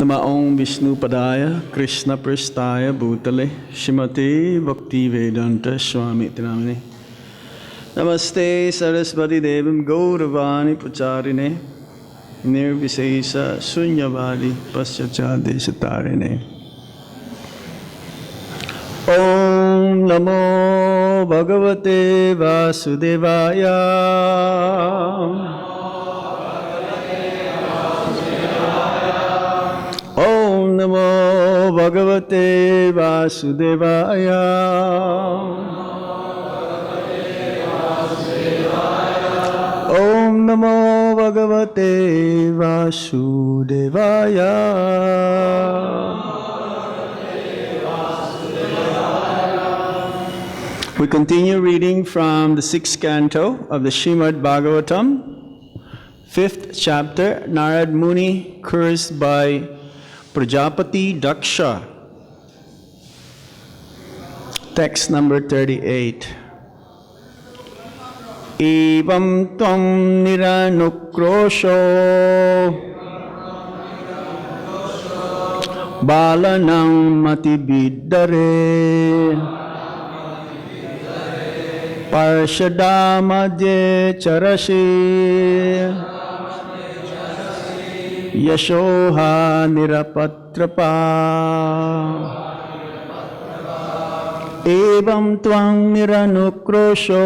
Namaon Vishnu Padaya Krishna Pristaya Bhutale Shrimate Bhakti Vedanta Swami Tinamine Namaste Saraswati Devam Gauravani Pacharine Nirvisesa Sunyavadi Paschachadeshatarine Om Namo Bhagavate Vasudevaya Om Namo Bhagavate Vasudevaya Om Namo Bhagavate Vasudevaya. We continue reading from the 6th canto of the Srimad Bhagavatam, 5th chapter. Narad Muni cursed by Prajapati Daksha. Text number 38. Evam tvam niranukrosho balanam matibiddare parshada madhye charasi yashoha nirapatrapa evam tvang niranukrosho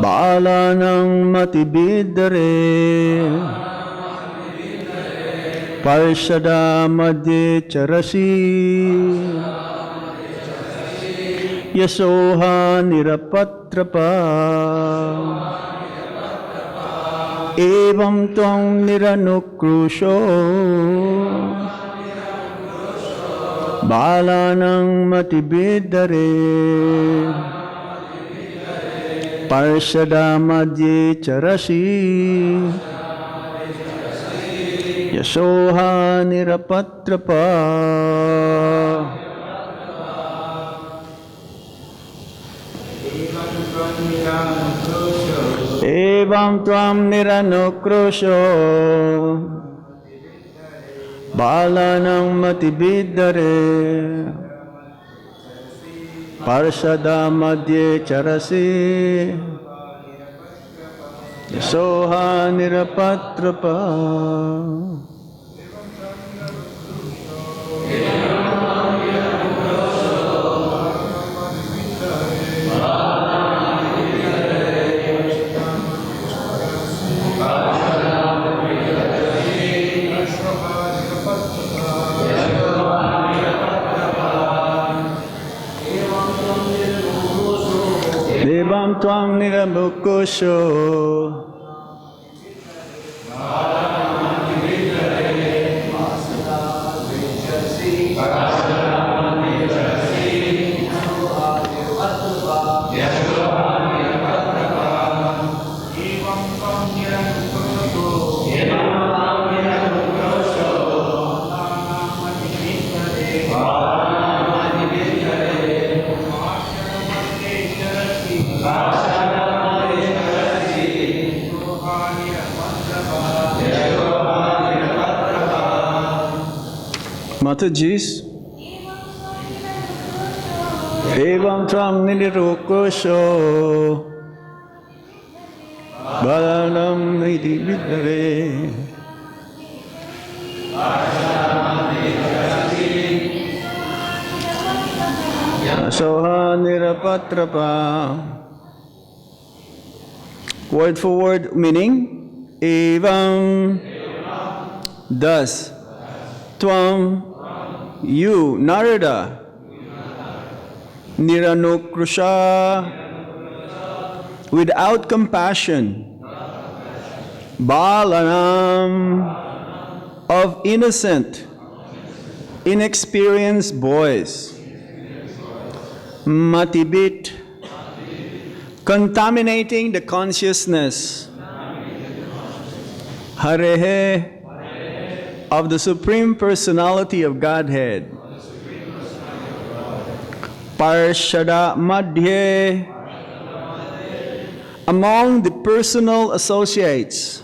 balanang matibidare parshada madhye charasi yasoha nirapatrapa evam tvang niranukrosho balanang matibidare parshada madhye charasi yasoha nirapatrapa evam tvam niranukrosho balanang matibidare parshada madhye charasi yasoha nirapatrapa evam tvam niranukrosho Matajis evam tvam niranukrosho balanam matibidare yasoha nirapatrapa. Word for word meaning evam thus tvam you Narada niranukrosha without compassion balanam of innocent inexperienced boys matibit contaminating the consciousness harehe of the Supreme Personality of Godhead parshada madhye among the personal associates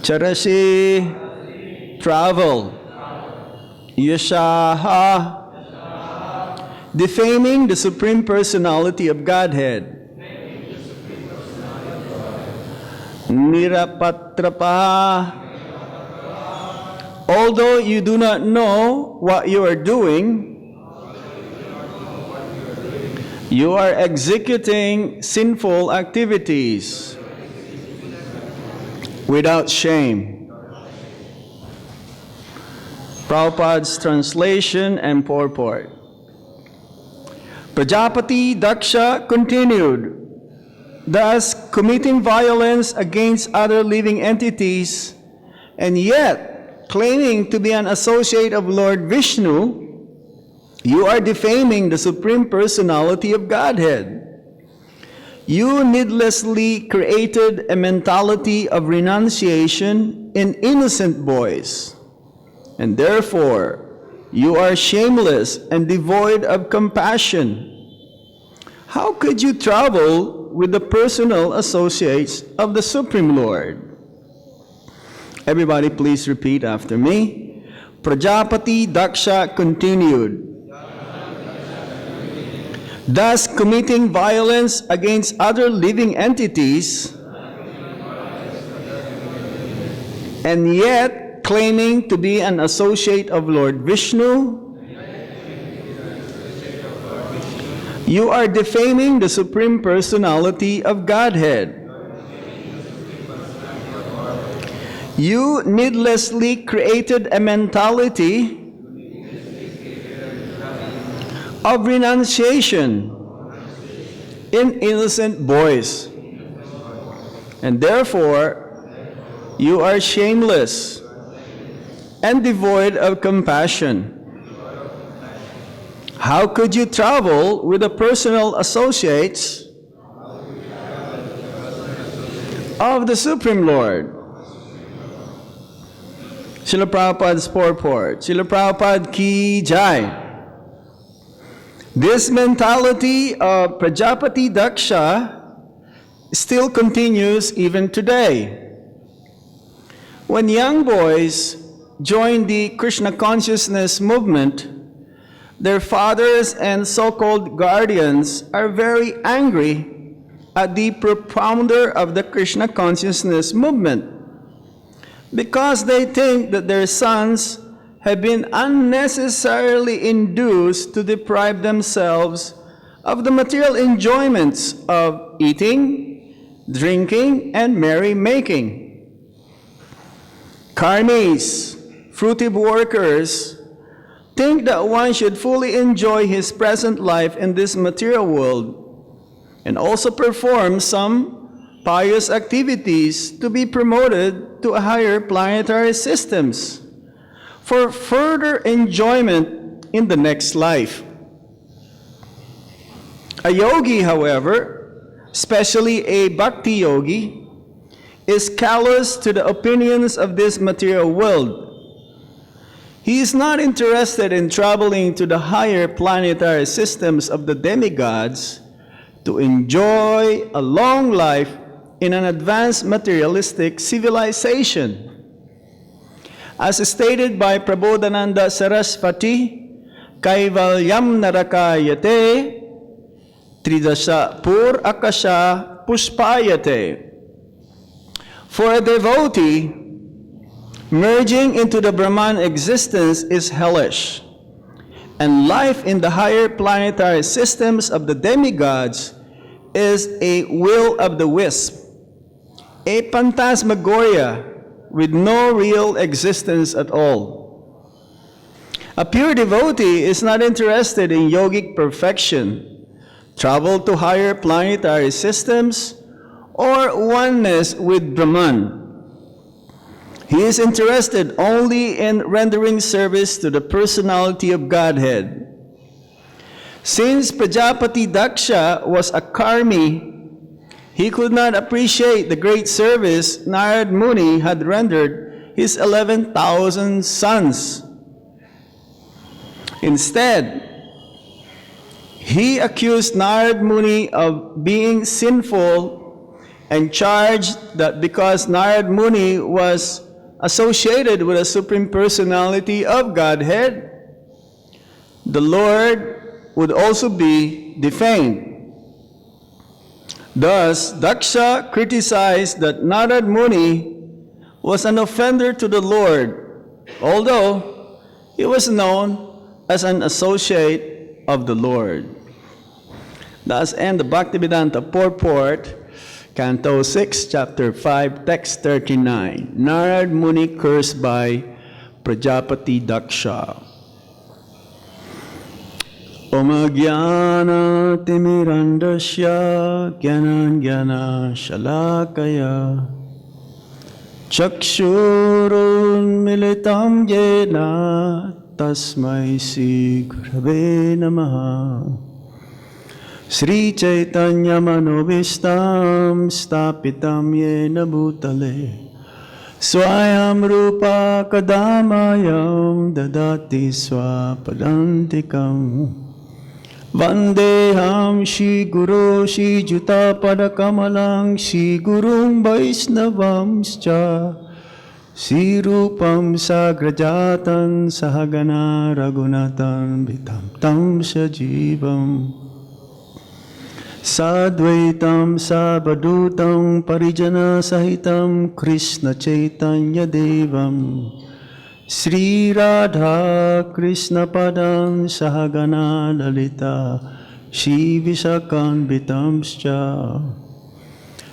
Charasi, travel. Yashaha, defaming the Supreme Personality of Godhead. Nirapatrapa, although you do not know what you are doing, you are executing sinful activities without shame. Prabhupada's translation and purport. Prajapati Daksha continued, thus committing violence against other living entities, and yet claiming to be an associate of Lord Vishnu, you are defaming the Supreme Personality of Godhead. You needlessly created a mentality of renunciation in innocent boys, and therefore you are shameless and devoid of compassion. How could you travel with the personal associates of the Supreme Lord? Everybody please repeat after me. Prajapati Daksha continued, thus committing violence against other living entities, and yet claiming to be an associate of Lord Vishnu, you are defaming the Supreme Personality of Godhead. You needlessly created a mentality of renunciation in innocent boys, and therefore you are shameless and devoid of compassion. How could you travel with the personal associates of the Supreme Lord? Srila Prabhupada's purport. Srila Prabhupada ki jai. This mentality of Prajapati Daksha still continues even today. When young boys join the Krishna consciousness movement, their fathers and so-called guardians are very angry at the propounder of the Krishna consciousness movement, because they think that their sons have been unnecessarily induced to deprive themselves of the material enjoyments of eating, drinking, and merry-making. Karmis, fruitive workers, think that one should fully enjoy his present life in this material world and also perform some pious activities to be promoted to higher planetary systems for further enjoyment in the next life. A yogi, however, especially a bhakti yogi, is callous to the opinions of this material world. He is not interested in traveling to the higher planetary systems of the demigods to enjoy a long life in an advanced materialistic civilization. As stated by Prabodhananda Saraswati, Kaivalyam narakayate, tridasha pur akasha pushpayate. For a devotee, merging into the Brahman existence is hellish, and life in the higher planetary systems of the demigods is a will of the wisp, a phantasmagoria with no real existence at all. A pure devotee is not interested in yogic perfection, travel to higher planetary systems, or oneness with Brahman. He is interested only in rendering service to the personality of Godhead. Since Prajapati Daksha was a karmi, he could not appreciate the great service Narad Muni had rendered his 11,000 sons. Instead, he accused Narad Muni of being sinful and charged that because Narad Muni was associated with a Supreme Personality of Godhead, the Lord would also be defamed. Thus, Daksha criticized that Narad Muni was an offender to the Lord, although he was known as an associate of the Lord. Thus end the Bhaktivedanta purport, Canto 6, Chapter 5, Text 39. Narad Muni cursed by Prajapati Daksha. Om Jnana Timirandasya Jnana Shalakaya Chakshurun Militam Yena Tasmai Sri Gurave Namaha. Sri Chaitanya Manovistam Stapitam Yena Bhutale Swayam Rupa Kadamayam Dadati Swapadantikam Vandeham Shri Guru Shri Juta Padakamalang Shri Gurum Vaisnavamscha Shri Rupam Sagrajatan Sahagana Raghunatan Vitam Tam Sajivam Sadvaitam Sabadutam Parijana Sahitam Krishna Chaitanya Devam Sri Radha Krishna Padam Sahagana Lalita Shri Visakan Vitamscha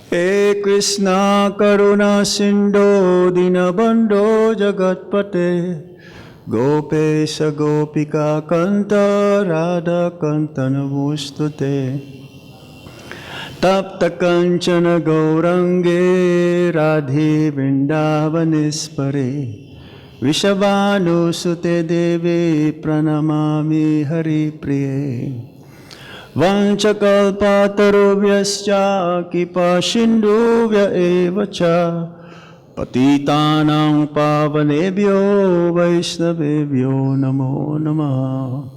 He Krishna Karuna Sindho Dinabandho Jagatpate Gopesha Gopika Kanta Radha Kanta Namostute Tapta Kanchana Gaurange Radhe Vrindavanisvare Vishavanu Sute Devi Pranamami Hari Priye Vanchakalpatarubhyascha Kipa Sindhuvya Evacha Patitanang Pavanebhyo Vaishnavebhyo Namo Namaha.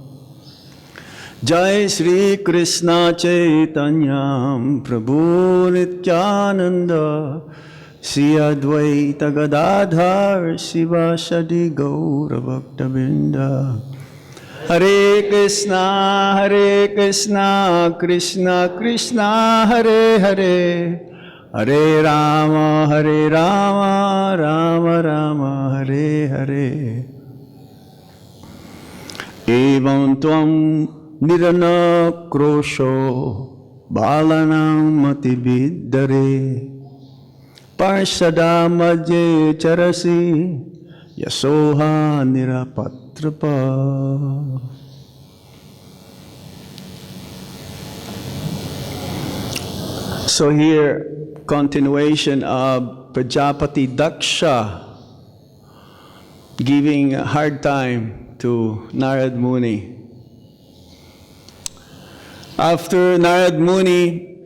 Jai Shri Krishna Chaitanya Prabhu Nityananda Shri Advaita Gadadhar Sivasadi Gaura Bhaktavinda. Hare Krishna Krishna Krishna Hare Hare Hare Rama Rama Rama Hare Hare. Evam Tvam Nirana Krosho Balanam Matividdare Parshada Madhye Charasi Yasoha Nirapatrapa. So here, continuation of Prajapati Daksha giving a hard time to Narad Muni. After Narad Muni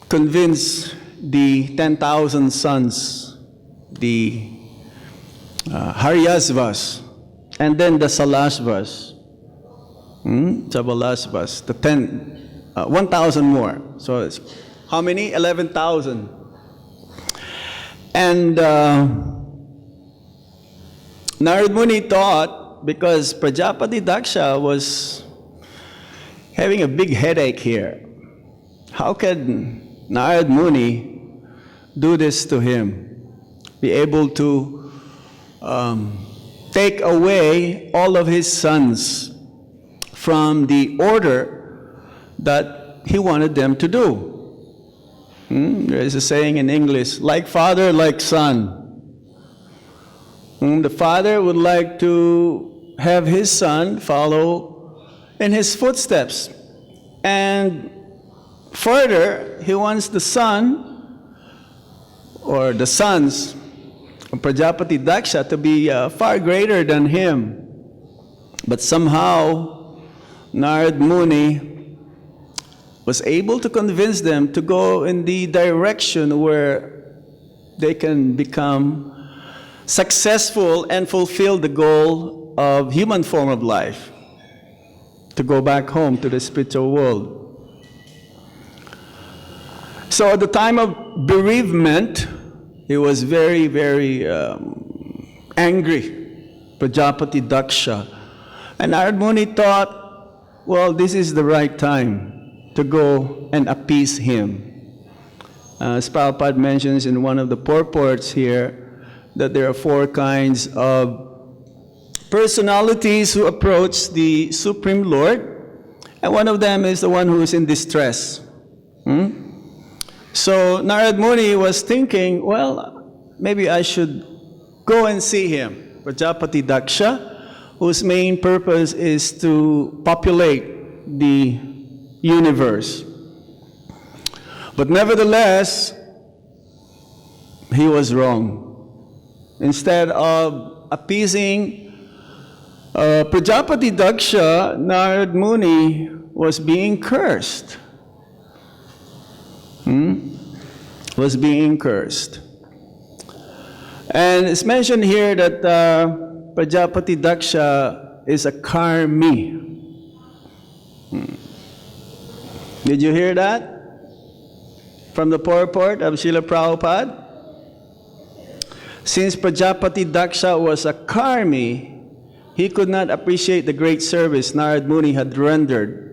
convinced the 10,000 sons, the Haryasvas, and then the Salasvas, Sabalasvas, the 1,000 more. So it's how many? 11,000. And Narad Muni thought, because Prajapati Daksha was having a big headache here, how can Narad Muni do this to him? Be able to take away all of his sons from the order that he wanted them to do. There is a saying in English, like father, like son. The father would like to have his son follow in his footsteps. And further, he wants the son, or the sons of Prajapati Daksha, to be far greater than him. But somehow, Narad Muni was able to convince them to go in the direction where they can become successful and fulfill the goal of human form of life, to go back home to the spiritual world. So at the time of bereavement, he was very, very angry, Prajapati Daksha. And Narad Muni thought, well, this is the right time to go and appease him. As Prabhupada mentions in one of the purports here, that there are 4 kinds of personalities who approach the Supreme Lord, and one of them is the one who is in distress. So Narad Muni was thinking, well, maybe I should go and see him, Prajapati Daksha, whose main purpose is to populate the universe. But nevertheless, he was wrong. Instead of appeasing Prajapati Daksha, Narad Muni was being cursed. Was being cursed. And it's mentioned here that Prajapati Daksha is a karmi. Did you hear that? From the purport of Srila Prabhupada? Since Prajapati Daksha was a karmi, he could not appreciate the great service Narad Muni had rendered.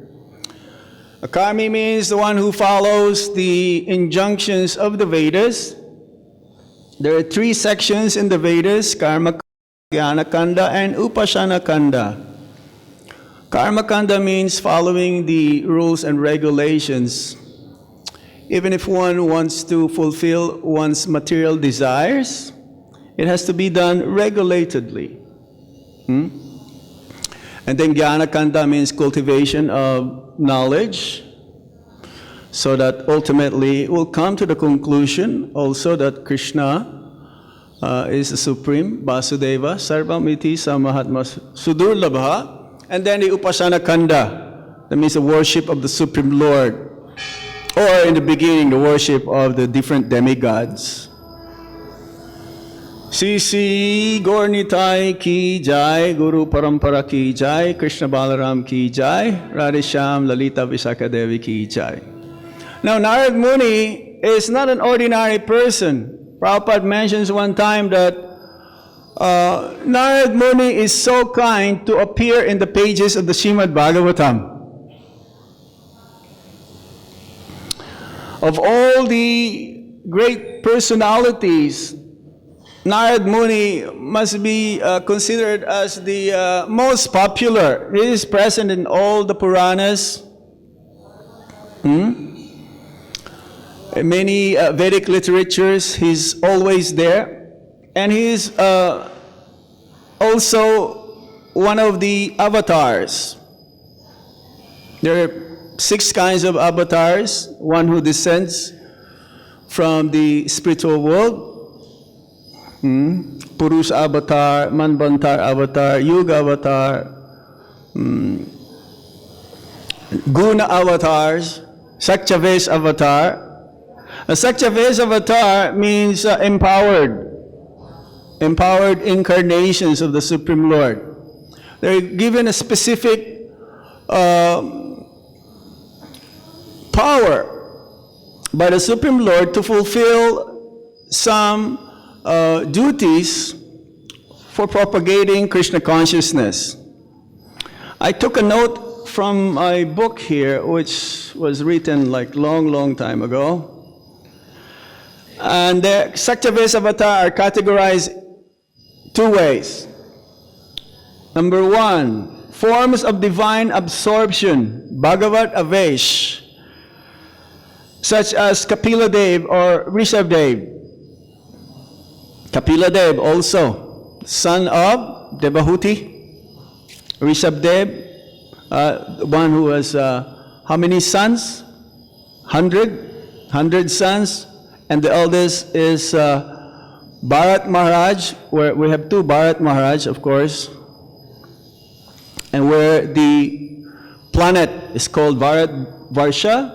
A karmi means the one who follows the injunctions of the Vedas. There are 3 sections in the Vedas, Karma, Jnana Kanda, and Upasana Kanda. Karma Kanda means following the rules and regulations. Even if one wants to fulfill one's material desires, it has to be done regulatedly. And then Jnana Kanda means cultivation of knowledge, so that ultimately we'll come to the conclusion also that Krishna is the Supreme, Vasudeva, Sarvam iti Samahatma Sudurlabha. And then the Upasana Kanda, that means the worship of the Supreme Lord. Or in the beginning, the worship of the different demigods. Sisi Gornitai ki jai, Guru Parampara ki jai, Krishn-Balaram ki jai, Radhesham Lalita Visakha Devi ki jai. Now, Narad Muni is not an ordinary person. Prabhupada mentions one time that Narad Muni is so kind to appear in the pages of the Srimad Bhagavatam. Of all the great personalities, Narad Muni must be considered as the most popular. He is present in all the Puranas, many Vedic literatures. He's always there. And he's also one of the avatars. There are 6 kinds of avatars. One who descends from the spiritual world. Purusha avatar, Manvantar avatar, Yuga avatar, Guna avatars, Sakchavesh avatar. A Sakchavesh avatar means empowered incarnations of the Supreme Lord. They're given a specific power by the Supreme Lord to fulfill some duties for propagating Krishna consciousness. I took a note from my book here, which was written like long time ago. And the Sakchavesh avatar are categorized 2 ways. Number 1, forms of divine absorption, Bhagavat Avesh, such as Kapila Dev or Rishabh Dev. Kapila Dev also, son of Devahuti. Rishabh Dev, one who has how many sons? 100 sons. And the eldest is Bharat Maharaj, where we have 2 Bharat Maharaj, of course, and where the planet is called Bharat Varsha.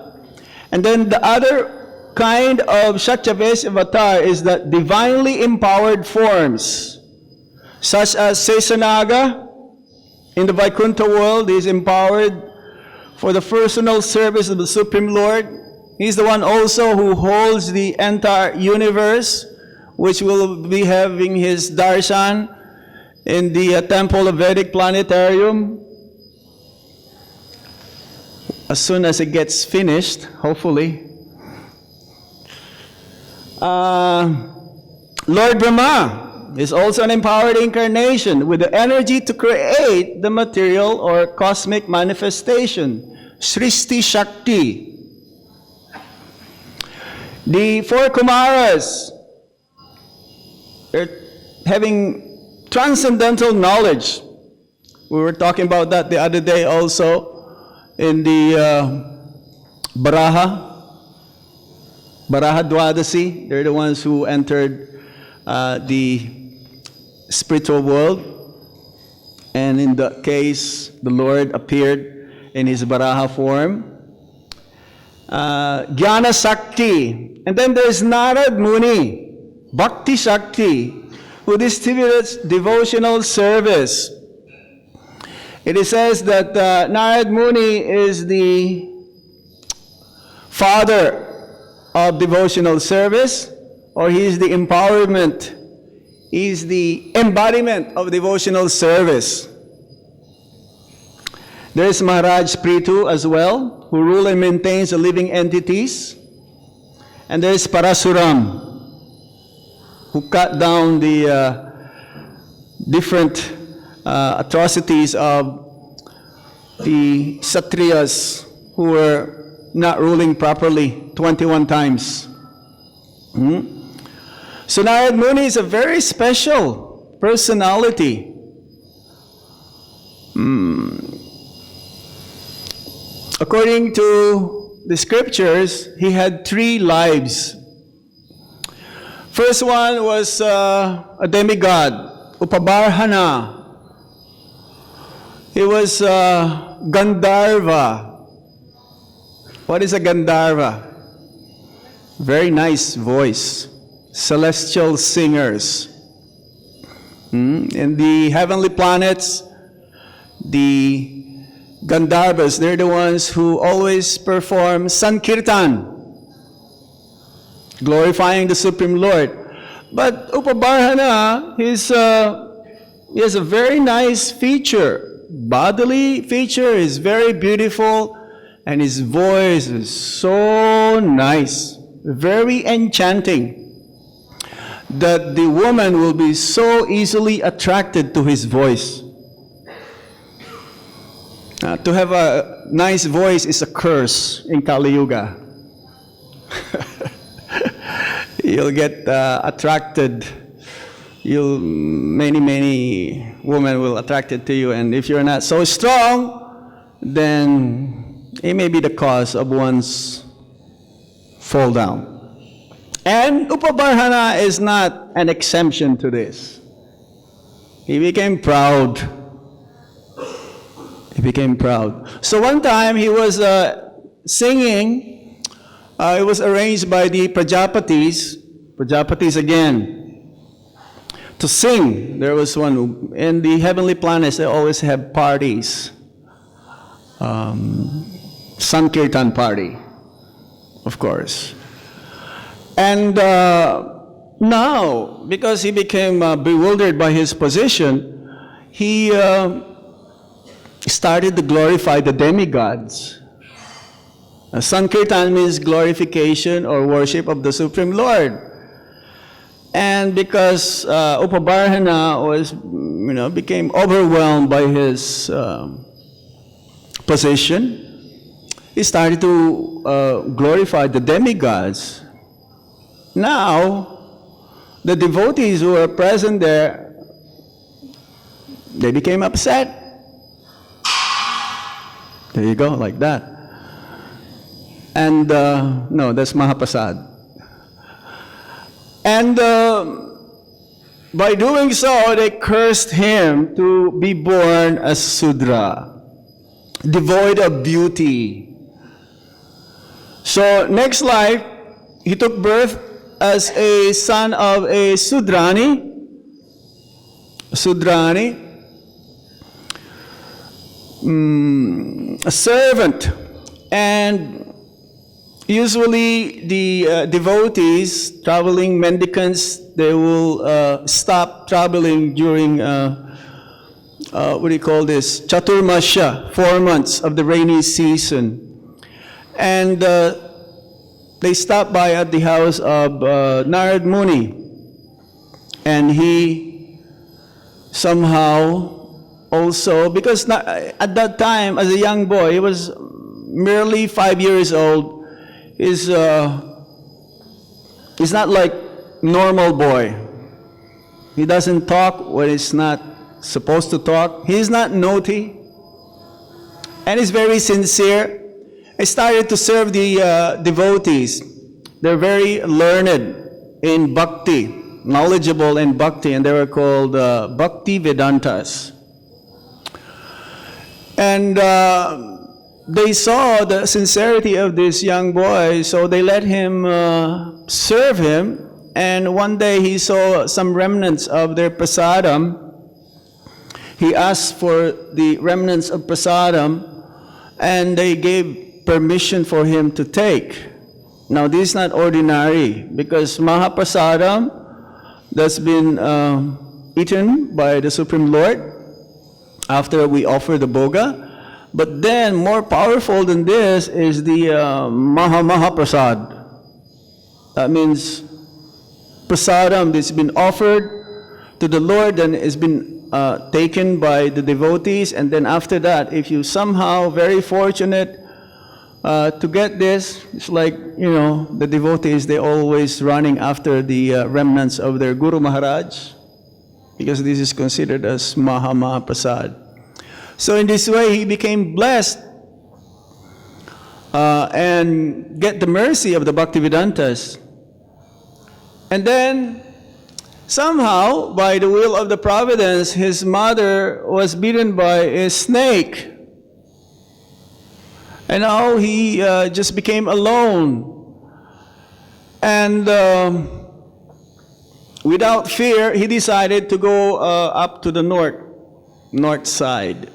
And then the other kind of Sakchavesh avatar is that divinely empowered forms, such as Sesanaga in the Vaikuntha world. He is empowered for the personal service of the Supreme Lord. He's the one also who holds the entire universe, which will be having his darshan in the Temple of Vedic Planetarium. As soon as it gets finished, hopefully. Lord Brahma is also an empowered incarnation with the energy to create the material or cosmic manifestation, Srishti Shakti. The four Kumaras are having transcendental knowledge. We were talking about that the other day also in the Baraha Dwadasi. They're the ones who entered the spiritual world. And in that case, the Lord appeared in his Baraha form. Jnana Shakti. And then there's Narad Muni, Bhakti Shakti, who distributes devotional service. It says that Narad Muni is the father of devotional service, or he is the empowerment, he is the embodiment of devotional service. There is Maharaj Prithu as well, who rules and maintains the living entities. And there is Parasuram, who cut down the different atrocities of the Kshatriyas who were not ruling properly 21 times. So Narad Muni is a very special personality. According to the scriptures, he had 3 lives. First one was a demigod, Upabarhana. He was Gandharva. What is a Gandharva? Very nice voice. Celestial singers. In the heavenly planets, the Gandharvas, they're the ones who always perform Sankirtan, glorifying the Supreme Lord. But Upabarhana, he has a very nice feature. Bodily feature is very beautiful, and his voice is so nice, very enchanting, that the woman will be so easily attracted to his voice. To have a nice voice is a curse in Kali Yuga. You'll get attracted. Many women will attracted to you, and if you're not so strong, then it may be the cause of one's fall down. And Upabarhana is not an exemption to this. He became proud. He became proud. So one time he was singing. It was arranged by the Prajapatis again, to sing. There was one, in the heavenly planets, they always have parties. Sankirtan party, of course. And now, because he became bewildered by his position, he started to glorify the demigods. Sankirtan means glorification or worship of the Supreme Lord. And because Upabarhana was, became overwhelmed by his position, he started to glorify the demigods. Now, the devotees who were present there, they became upset. There you go, like that. And no, that's Mahaprasad. And by doing so, they cursed him to be born as Sudra, devoid of beauty. So next life, he took birth as a son of a Sudrani, a servant. And usually the devotees, traveling mendicants, they will stop traveling during, what do you call this, Chaturmasya, 4 months of the rainy season. And they stopped by at the house of Narad Muni. And he somehow also, because at that time, as a young boy, he was merely 5 years old, he's not like normal boy. He doesn't talk when he's not supposed to talk. He's not naughty. And he's very sincere. I started to serve the devotees. They're very learned in bhakti, knowledgeable in bhakti, and they were called bhakti-vedantas. And they saw the sincerity of this young boy, so they let him serve him. And one day he saw some remnants of their prasadam. He asked for the remnants of prasadam, and they gave permission for him to take. Now this is not ordinary, because Mahaprasadam that's been eaten by the Supreme Lord after we offer the bhoga. But then, more powerful than this is the Mahaprasad. That means prasadam that's been offered to the Lord and has been taken by the devotees. And then after that, if you somehow very fortunate to get this, it's like, you know, the devotees, they always running after the remnants of their Guru Maharaj, because this is considered as Mahaprasad. So in this way, he became blessed and get the mercy of the Bhaktivedantas. And then, somehow, by the will of the providence, his mother was bitten by a snake. And now he just became alone. And without fear, he decided to go up to the north side.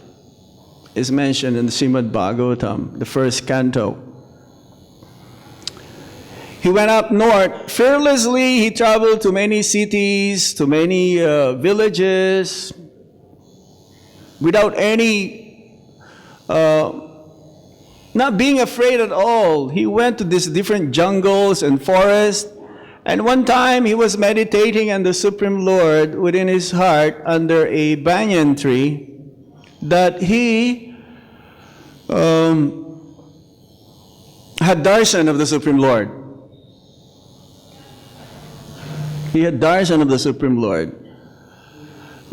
Is mentioned in the Srimad-Bhagavatam, the first canto. He went up north. Fearlessly, he traveled to many cities, to many villages, without any, not being afraid at all. He went to these different jungles and forests. And one time, he was meditating on the Supreme Lord within his heart under a banyan tree, that he had darshan of the Supreme Lord. He had darshan of the Supreme Lord.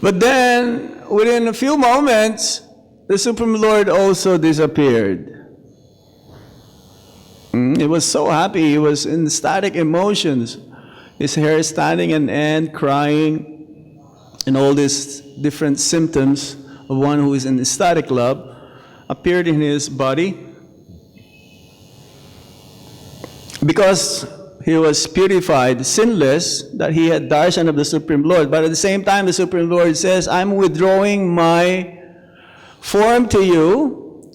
But then, within a few moments, the Supreme Lord also disappeared. He was so happy. He was in ecstatic emotions. His hair standing on end, crying, and all these different symptoms of one who is in ecstatic love appeared in his body, because he was purified, sinless, that he had darshan of the Supreme Lord. But at the same time, the Supreme Lord says, I'm withdrawing my form to you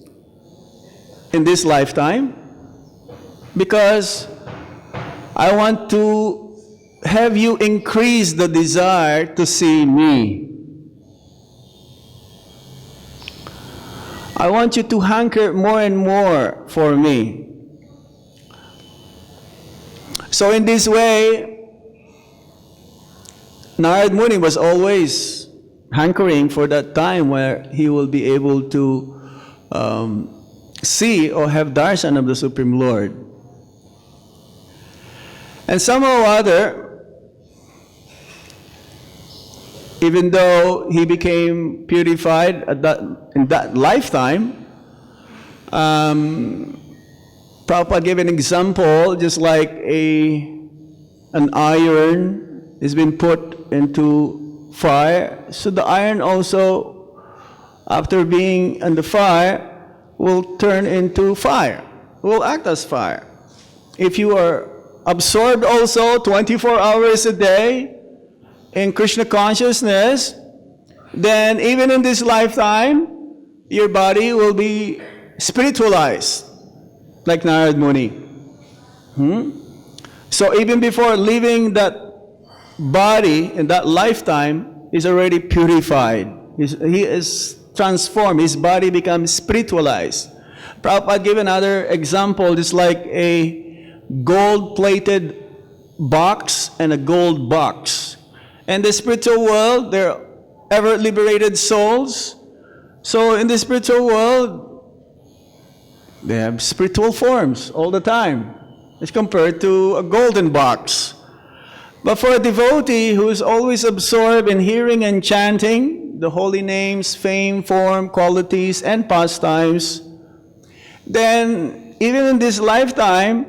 in this lifetime, because I want to have you increase the desire to see me. I want you to hanker more and more for me. So in this way, Narad Muni was always hankering for that time where he will be able to see or have darshan of the Supreme Lord. And somehow or other, even though he became purified in that lifetime, Prabhupada gave an example, just like an iron has been put into fire. So the iron also, after being in the fire, will turn into fire, will act as fire. If you are absorbed also 24 hours a day in Krishna consciousness, then even in this lifetime, your body will be spiritualized, like Narad Muni. So even before leaving that body in that lifetime, he's already purified. He is transformed. His body becomes spiritualized. Prabhupada gave another example. It's like a gold-plated box and a gold box. In the spiritual world, they're ever liberated souls. So in the spiritual world, they have spiritual forms all the time. It's compared to a golden box. But for a devotee who is always absorbed in hearing and chanting the holy names, fame, form, qualities, and pastimes, then even in this lifetime,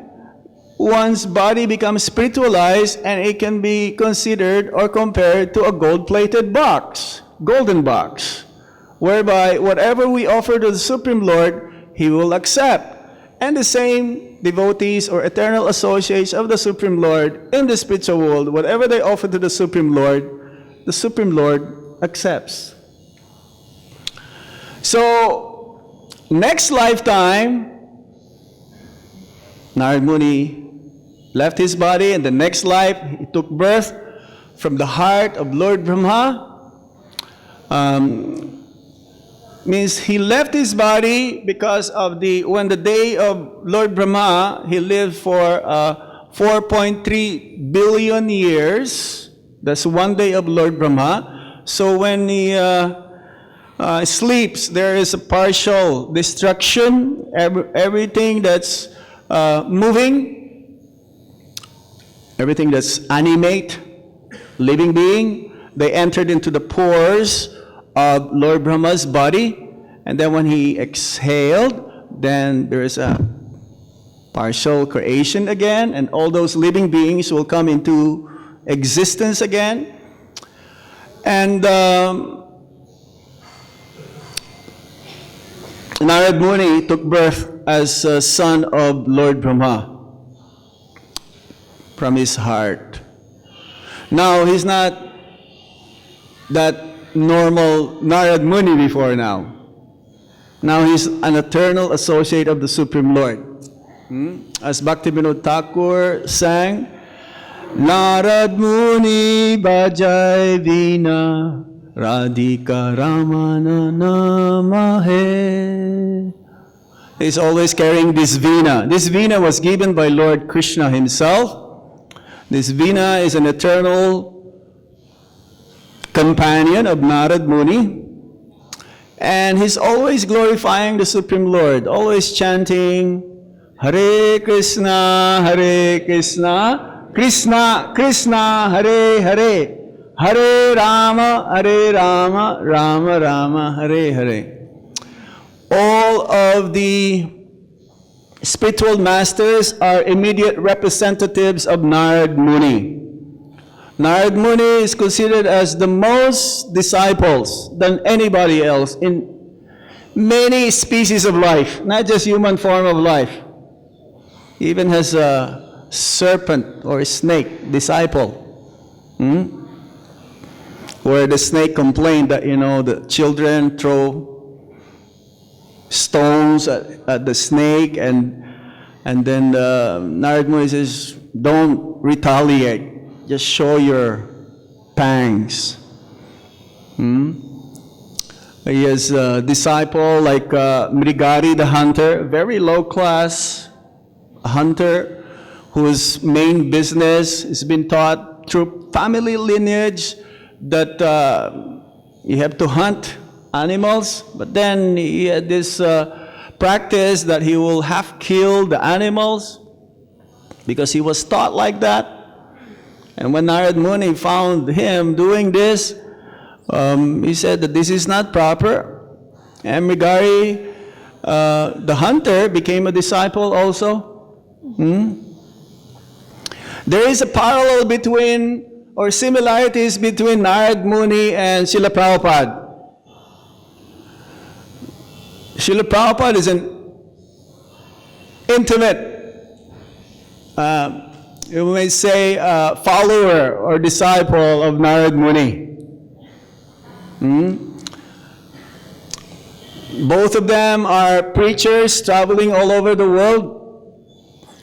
one's body becomes spiritualized and it can be considered or compared to a gold-plated box, golden box, whereby whatever we offer to the Supreme Lord, He will accept. And the same devotees or eternal associates of the Supreme Lord in the spiritual world, whatever they offer to the Supreme Lord accepts. So, next lifetime, Narad Muni left his body, and the next life he took birth from the heart of Lord Brahma. Means he left his body because of when the day of Lord Brahma, he lived for 4.3 billion years. That's one day of Lord Brahma. So when he sleeps, there is a partial destruction. Everything that's moving, everything that's animate, living being, they entered into the pores of Lord Brahma's body, and then when he exhaled, then there is a partial creation again, and all those living beings will come into existence again. And Narad Muni took birth as a son of Lord Brahma from his heart. Now, he's not that normal Narad Muni before now. Now he's an eternal associate of the Supreme Lord. As Bhaktivinoda Thakur sang, Narad Muni bajai vina Radhika Ramana namahe. He's always carrying this veena. This veena was given by Lord Krishna himself. This veena is an eternal companion of Narad Muni, and he's always glorifying the Supreme Lord, always chanting Hare Krishna, Krishna Krishna, Hare Hare, Hare Rama, Rama Rama, Hare Hare. All of the spiritual masters are immediate representatives of Narad Muni. Narad Muni is considered as the most disciples than anybody else in many species of life, not just human form of life. He even has a serpent or a snake disciple, where the snake complained that, the children throw stones at the snake, and then Narad Muni says, don't retaliate. Just show your pangs. He has a disciple like Mrigari the hunter, very low class hunter whose main business has been taught through family lineage that you have to hunt animals, but then he had this practice that he will half kill the animals because he was taught like that. And when Narad Muni found him doing this, he said that this is not proper. And Mrigari, the hunter, became a disciple also. There is a parallel between, or similarities between Narad Muni and Srila Prabhupada. Srila Prabhupada is an intimate, you may say, follower or disciple of Narad Muni. Both of them are preachers traveling all over the world.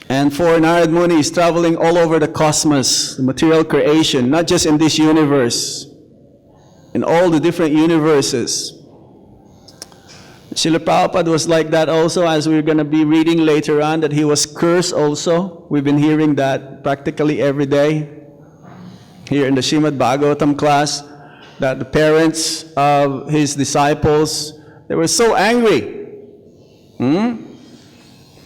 And for Narad Muni, he's traveling all over the cosmos, the material creation, not just in this universe, in all the different universes. Srila Prabhupada was like that also, as we're going to be reading later on, that he was cursed also. We've been hearing that practically every day here in the Srimad Bhagavatam class, that the parents of his disciples, they were so angry.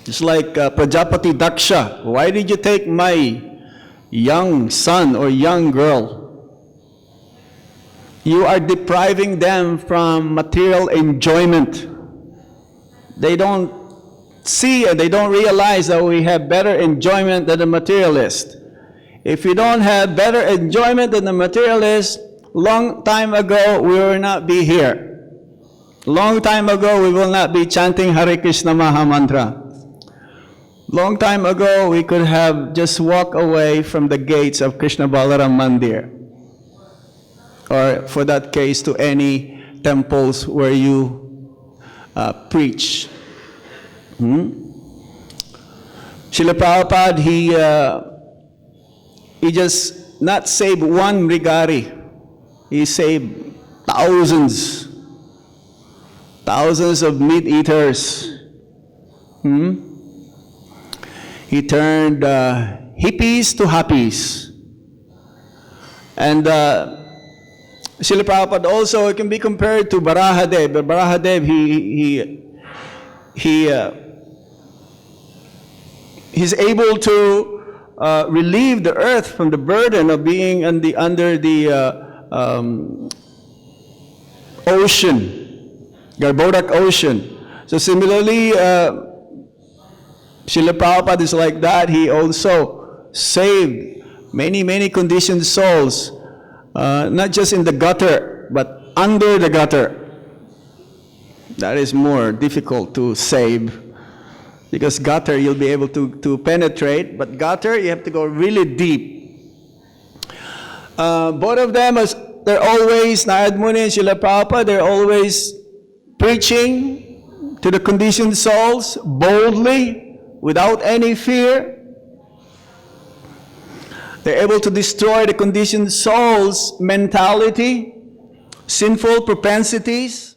Just like Prajapati Daksha, why did you take my young son or young girl? You are depriving them from material enjoyment. They don't see and they don't realize that we have better enjoyment than the materialist. If we don't have better enjoyment than the materialist, long time ago we will not be here. Long time ago we will not be chanting Hare Krishna Maha Mantra. Long time ago we could have just walked away from the gates of Krishn-Balaram Mandir, or for that case to any temples where you preach. Srila Prabhupada, he just not saved one Mrigari, he saved thousands of meat eaters. He turned hippies to happies. And Srila Prabhupada also can be compared to Barahadev. But Barahadev, he's able to relieve the earth from the burden of being under the ocean, Garbhodak ocean. So similarly, Srila Prabhupada is like that. He also saved many conditioned souls, not just in the gutter, but under the gutter. That is more difficult to save, because gutter you'll be able to penetrate, but gutter you have to go really deep. Both of them, they're always, Narad Muni and Srila Prabhupada, they're always preaching to the conditioned souls boldly, without any fear. They're able to destroy the conditioned soul's mentality, sinful propensities.